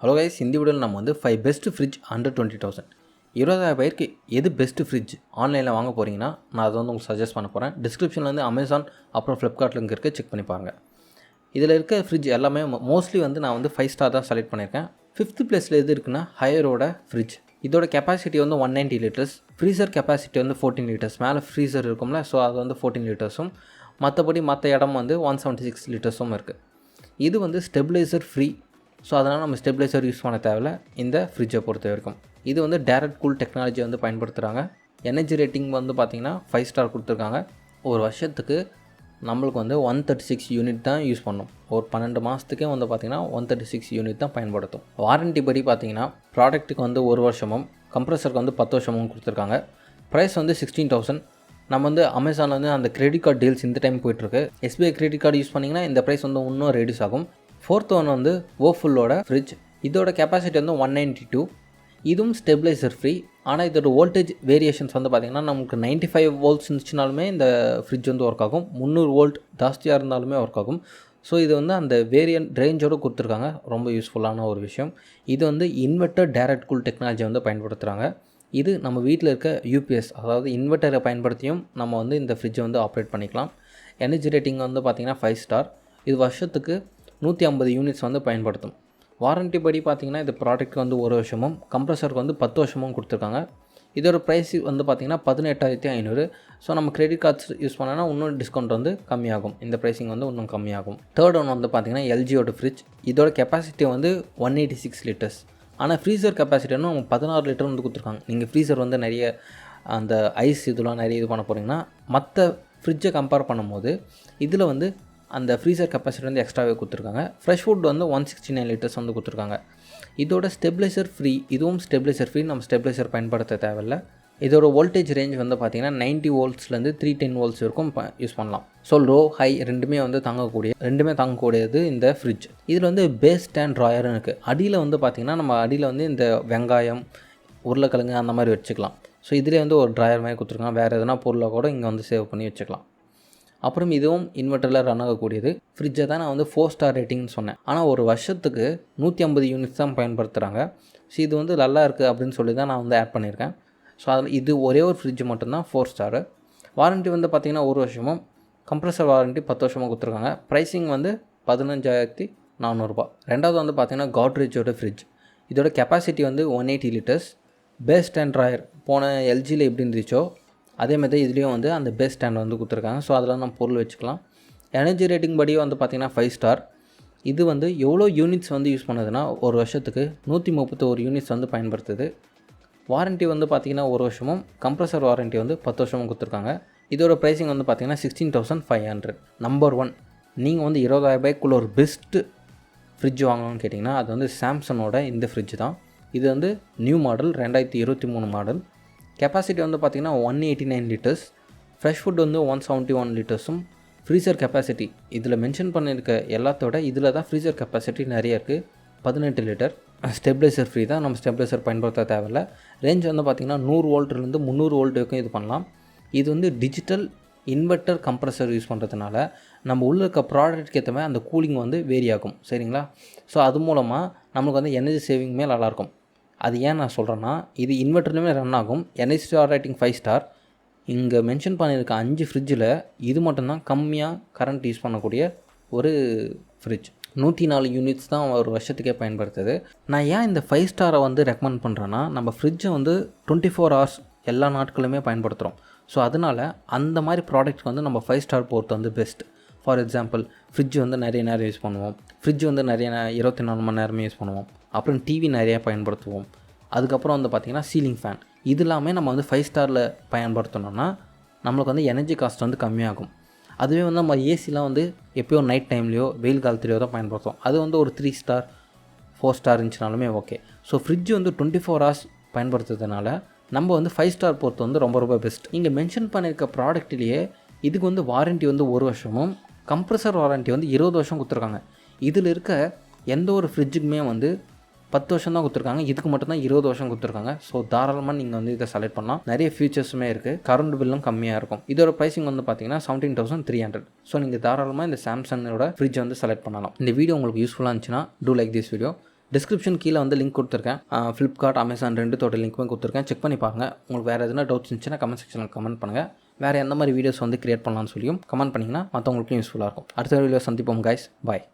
Hello guys, இந்த வீடியோவில் நம்ம வந்து 5 பெஸ்ட் ஃப்ரிட்ஜ் அண்டர் 20,000 20,000 எது பெஸ்ட் ஃப்ரிட்ஜ் ஆன்லைனில் வாங்க போகிறீங்கன்னா நான் அதை வந்து உங்களுக்கு சஜஸ்ட் பண்ண போகிறேன். டிஸ்கிரிப்ஷனில் வந்து அமேசான் அப்புறம் ஃப்ளிப்கார்ட்டில் லிங்க் இருக்குது, செக் பண்ணி பாருங்கள். இதில் இருக்க ஃப்ரிட்ஜ் எல்லாமே மோஸ்ட்லி வந்து நான் வந்து 5 ஸ்டார் தான் செலக்ட் பண்ணியிருக்கேன். 5th பிளேஸில் எது இருக்குன்னா ஹையரோட ஃப்ரிட்ஜ். இதோட கெப்பாசிட்டி வந்து 190 லிட்டர்ஸ், ஃப்ரீசர் கெப்பாசிட்டி வந்து 14 லிட்டர்ஸ். மேலே ஃப்ரீசர் இருக்கும்ல, ஸோ அது வந்து 14 லிட்டர்ஸும், மற்றபடி மற்ற இடம் வந்து 176 லிட்டர்ஸும் இருக்குது. இது வந்து ஸ்டெபிளைசர் ஃப்ரீ, ஸோ அதனால் நம்ம ஸ்டெபிளைசர் யூஸ் பண்ண தேவையில்ல இந்த ஃப்ரிட்ஜை பொறுத்த வரைக்கும். இது வந்து டைரக்ட் கூல் டெக்னாலஜி வந்து பயன்படுத்துகிறாங்க. எனர்ஜி ரேட்டிங் வந்து பார்த்திங்கன்னா 5 ஸ்டார் கொடுத்துருக்காங்க. ஒரு வருஷத்துக்கு நம்மளுக்கு வந்து 136 யூனிட் தான் யூஸ் பண்ணணும். ஒரு 12 மாதத்துக்கே வந்து பார்த்திங்கன்னா 136 யூனிட் தான் பயன்படுத்தும். வாரண்ட்டி படி பார்த்திங்கன்னா ப்ராடக்ட்டுக்கு வந்து 1 வருஷமும் கம்ப்ரஸருக்கு வந்து 10 வருஷமும் கொடுத்துருக்காங்க. ப்ரைஸ் வந்து 16,000. நம்ம வந்து அமேசானில் வந்து அந்த கிரெடிட் கார்டு டீல்ஸ் இந்த டைம் போய்ட்டுருக்கு. எஸ்பிஐ கிரெடிட் கார்டு யூஸ் பண்ணிங்கன்னா இந்த ப்ரைஸ் வந்து இன்னும் ரெடியூஸ் ஆகும். 4th ஒன் வந்து ஓஃபுல்லோட ஃப்ரிட்ஜ். இதோட கெப்பாசிட்டி வந்து 192. இதுவும் ஸ்டெபிளைசர் ஃப்ரீ. ஆனால் இதோட வோல்டேஜ் வேரியேஷன்ஸ் வந்து பார்த்திங்கன்னா நமக்கு 95 வோல்ட்ஸ் இருந்துச்சுனாலுமே இந்த ஃப்ரிட்ஜ் வந்து ஒர்க் ஆகும். 300 வோல்ட் ஜாஸ்தியாக இருந்தாலுமே ஒர்க் ஆகும். ஸோ இது வந்து அந்த வேரியன்ட் ரேஞ்சோடு கொடுத்துருக்காங்க. ரொம்ப யூஸ்ஃபுல்லான ஒரு விஷயம். இது வந்து இன்வெர்ட்டர் டைரக்ட் கூல் டெக்னாலஜி வந்து பயன்படுத்துகிறாங்க. இது நம்ம வீட்டில் இருக்க யூபிஎஸ், அதாவது இன்வெர்ட்டரை பயன்படுத்தியும் நம்ம வந்து இந்த ஃப்ரிட்ஜை வந்து ஆப்ரேட் பண்ணிக்கலாம். எனர்ஜி ரேட்டிங் வந்து பார்த்திங்கன்னா 5 ஸ்டார். இது வருஷத்துக்கு 150 யூனிட்ஸ் வந்து பயன்படுத்தும். வாரண்ட்டி படி பார்த்திங்கன்னா இது ப்ராடக்ட் வந்து 1 வருஷமும் கம்ப்ரஸருக்கு வந்து 10 வருஷமும் கொடுத்துருக்காங்க. இதோட ப்ரைஸ் வந்து பார்த்திங்கன்னா 18,500. ஸோ நம்ம கிரெடிட் கார்ட்ஸ் யூஸ் பண்ணோன்னா இன்னும் டிஸ்கவுண்ட் வந்து கம்மியாகும். இந்த ப்ரைஸிங் வந்து இன்னும் கம்மியாகும். தேர்ட் ஒன் வந்து பார்த்திங்கன்னா எல்ஜியோட ஃப்ரிட்ஜ். இதோட கெப்பாசிட்டி வந்து 186 லிட்டர்ஸ். ஆனால் ஃப்ரீசர் கெப்பாசிட்டி வந்து 16 லிட்டர் வந்து கொடுத்துருக்காங்க. நீங்கள் ஃப்ரீசர் வந்து நிறைய அந்த ஐஸ் இதெல்லாம் நிறைய இது பண்ண போகிறீங்கன்னா மற்ற ஃப்ரிட்ஜை கம்பேர் பண்ணும்போது இதில் வந்து அந்த ஃப்ரீசர் கெப்பாசிட்டி வந்து எக்ஸ்ட்ராவே கொடுத்துருக்காங்க. ஃப்ரெஷ் ஃபுட் வந்து 169 லிட்டர்ஸ் வந்து கொடுத்துருக்காங்க. இதோட ஸ்டெபிளைசர் ஃப்ரீ. இதுவும் ஸ்டெபிளைசர் ஃப்ரீ, நம்ம ஸ்டெபிளைசர் பயன்படுத்த தேவையில்லை. இதோட வோல்டேஜ் ரேஞ்ச் வந்து பார்த்திங்கன்னா 90 வோல்ட்ஸ்லேருந்து 310 வோல்ட்ஸ் வரைக்கும் யூஸ் பண்ணலாம். ஸோ லோ ஹை ரெண்டுமே வந்து தாங்கக்கூடியது இந்த ஃப்ரிட்ஜ். இதில் வந்து பேஸ் ஸ்டாண்ட் ட்ராயர்னு இருக்குது. அடியில் வந்து பார்த்திங்கன்னா நம்ம அடியில் வந்து இந்த வெங்காயம், உருளைக்கிழங்கு அந்த மாதிரி வச்சுக்கலாம். ஸோ இதிலே வந்து ஒரு ட்ராயர் மாதிரி கொடுத்துருக்காங்க. வேறு எதனா பொருளை கூட இங்கே வந்து சேவ் பண்ணி வச்சுக்கலாம். அப்புறம் இதுவும் இன்வெர்ட்டரில் ரன் ஆகக்கூடியது. ஃப்ரிட்ஜை தான் நான் வந்து 4 ஸ்டார் ரேட்டிங்னு சொன்னேன். ஆனால் ஒரு வருஷத்துக்கு 150 யூனிட்ஸ் தான் பயன்படுத்துகிறாங்க. ஸோ இது வந்து நல்லா இருக்குது அப்படின்னு சொல்லி தான் நான் வந்து ஆட் பண்ணியிருக்கேன். ஸோ அதில் இது ஒரே ஒரு ஃப்ரிட்ஜ் மட்டும்தான் 4 ஸ்டாரு. வாரண்ட்டி வந்து பார்த்திங்கன்னா 1 வருஷமும் கம்ப்ரஸர் வாரண்ட்டி 10 வருஷமும் கொடுத்துருக்காங்க. ப்ரைஸிங் வந்து 15,400. ரெண்டாவது வந்து பார்த்திங்கன்னா காட்ரேஜோட ஃப்ரிட்ஜ். இதோட கெப்பாசிட்டி வந்து 180 லிட்டர்ஸ். பேஸ் ஸ்டாண்ட் ட்ராயர் போன எல்ஜியில் எப்படி இருந்துச்சோ அதே மாதிரி இதுலேயும் வந்து அந்த பேஸ் ஸ்டாண்ட் வந்து கொடுத்துருக்காங்க. ஸோ அதில் நம்ம பொருள் வச்சுக்கலாம். எனர்ஜி ரேட்டிங் படி வந்து பார்த்திங்கன்னா 5 ஸ்டார். இது வந்து எவ்வளோ யூனிட்ஸ் வந்து யூஸ் பண்ணுதுன்னா ஒரு வருஷத்துக்கு 131 யூனிட்ஸ் வந்து பயன்படுத்துது. வாரண்ட்டி வந்து பார்த்திங்கன்னா 1 வருஷமும் கம்ப்ரஸர் வாரண்ட்டி வந்து 10 வருஷமும் கொடுத்துருக்காங்க. இதோட ப்ரைஸிங் வந்து பார்த்திங்கன்னா 16,500. நம்பர் 1, நீங்கள் வந்து 20,000 ஒரு பெஸ்ட்டு ஃப்ரிட்ஜ் வாங்கணும்னு கேட்டிங்கன்னா அது வந்து சாம்சங்கோட இந்த ஃப்ரிட்ஜ் தான். இது வந்து நியூ மாடல், 2023 மாடல். கெப்பாசிட்டி வந்து பார்த்திங்கன்னா 189 லிட்டர்ஸ். ஃப்ரெஷ் ஃபுட் வந்து 171 லிட்டர்ஸும். ஃப்ரீசர் கெப்பாசிட்டி இதில் மென்ஷன் பண்ணியிருக்க எல்லாத்தோட இதில் தான் ஃப்ரீசர் கெப்பாசிட்டி நிறைய இருக்குது, 18 லிட்டர். ஸ்டெபிளைசர் ஃப்ரீ தான், நம்ம ஸ்டெபிளைசர் பயன்படுத்த தேவையில்லை. ரேஞ்ச் வந்து பார்த்திங்கன்னா 100 வோல்ட்லேருந்து 300 வோல்ட் வரைக்கும் இது பண்ணலாம். இது வந்து டிஜிட்டல் இன்வெர்ட்டர் கம்ப்ரஸர் யூஸ் பண்ணுறதுனால நம்ம உள்ளே இருக்க ப்ராடக்ட்க்கு ஏற்ற மாதிரி அந்த கூலிங் வந்து வேரி ஆகும். சரிங்களா? ஸோ அது மூலமாக நமக்கு வந்து எனர்ஜி சேவிங்குமே நல்லாயிருக்கும். அது ஏன் நான் சொல்கிறேன்னா இது இன்வெர்ட்டர்லேயுமே ரன் ஆகும். Energy star rating 5 star. இங்கே மென்ஷன் பண்ணியிருக்க 5 ஃப்ரிட்ஜில் இது மட்டும்தான் கம்மியாக கரண்ட் யூஸ் பண்ணக்கூடிய ஒரு ஃப்ரிட்ஜ். 104 யூனிட்ஸ் தான் ஒரு வருஷத்துக்கே பயன்படுத்துது. நான் ஏன் இந்த 5 ஸ்டாரை வந்து ரெக்கமெண்ட் பண்ணுறேன்னா நம்ம ஃப்ரிட்ஜை வந்து 24 ஹவர்ஸ் எல்லா நாட்களுமே பயன்படுத்துகிறோம். ஸோ அதனால் அந்த மாதிரி ப்ராடக்ட்க்கு வந்து நம்ம 5 ஸ்டார் போகிறது வந்து பெஸ்ட். ஃபார் எக்ஸாம்பிள் ஃப்ரிட்ஜ் வந்து நிறைய நேரம் யூஸ் பண்ணுவோம். ஃப்ரிட்ஜ் வந்து நிறைய 24 மணி நேரமே யூஸ் பண்ணுவோம். அப்புறம் டிவி நிறையா பயன்படுத்துவோம். அதுக்கப்புறம் வந்து பார்த்திங்கன்னா சீலிங் ஃபேன், இது எல்லாமே நம்ம வந்து 5 ஸ்டாரில் பயன்படுத்தணும்னா நம்மளுக்கு வந்து எனர்ஜி காஸ்ட் வந்து கம்மியாகும். அதுவே வந்து நம்ம ஏசிலாம் வந்து எப்போயோ நைட் டைம்லேயோ வெயில் காலத்துலையோ தான் பயன்படுத்துவோம். அது வந்து ஒரு 3 ஸ்டார் 4 ஸ்டார் இருந்துச்சுனாலுமே ஓகே. ஸோ ஃப்ரிட்ஜ் வந்து 24 ஹவர்ஸ் பயன்படுத்துறதுனால நம்ம வந்து 5 ஸ்டார் பொறுத்து வந்து ரொம்ப ரொம்ப பெஸ்ட். இங்கே மென்ஷன் பண்ணியிருக்க ப்ராடக்ட்லேயே இதுக்கு வந்து வாரண்ட்டி வந்து 1 வருஷமும் கம்ப்ரஸர் வாரண்ட்டி வந்து 20 வருஷம் கொடுத்துருக்காங்க. இதில் இருக்க எந்த ஒரு ஃப்ரிட்ஜுக்குமே வந்து 10 வருஷம் தான் கொடுத்துருக்காங்க. இதுக்கு மட்டும்தான் 20 வருஷம் கொடுத்துருக்காங்க. ஸோ தாராளமாக நீங்கள் வந்து இதை செலக்ட் பண்ணலாம். நிறைய ஃபீச்சர்ஸுமே இருக்குது. கரண்ட் பில்லும் கம்மியாக இருக்கும். இதோட ப்ரைஸிங் வந்து பார்த்தீங்கன்னா 17,300. ஸோ நீங்கள் தாராளமாக இந்த சாம்சங்கோட ஃப்ரிட்ஜ் வந்து செலக்ட் பண்ணலாம். இந்த வீடியோ உங்களுக்கு யூஸ்ஃபுல்லாக இருந்துச்சுன்னா do like this video. Description கீழே வந்து லிங்க் கொடுத்துருக்கேன். ஃப்ளிப்கார்ட், அமேசான் ரெண்டுத்தோட லிங்க்குமே கொடுத்துருக்கேன். செக் பண்ணி பாருங்கள். உங்களுக்கு வேறு எதுனா டவுட்ஸ் இருந்துச்சுன்னா கமெண்ட் செக்ஷனில் கமெண்ட் பண்ணுங்கள். வேறு எந்த மாதிரி வீடியோஸ் வந்து கிரியேட் பண்ணலாம்னு சொல்லியும் கமெண்ட் பண்ணிங்கன்னா மற்றவங்களுக்கும் யூஸ்ஃபுல்லாக இருக்கும். அடுத்த வீடியோ சந்திப்போம் கைஸ். பாய்.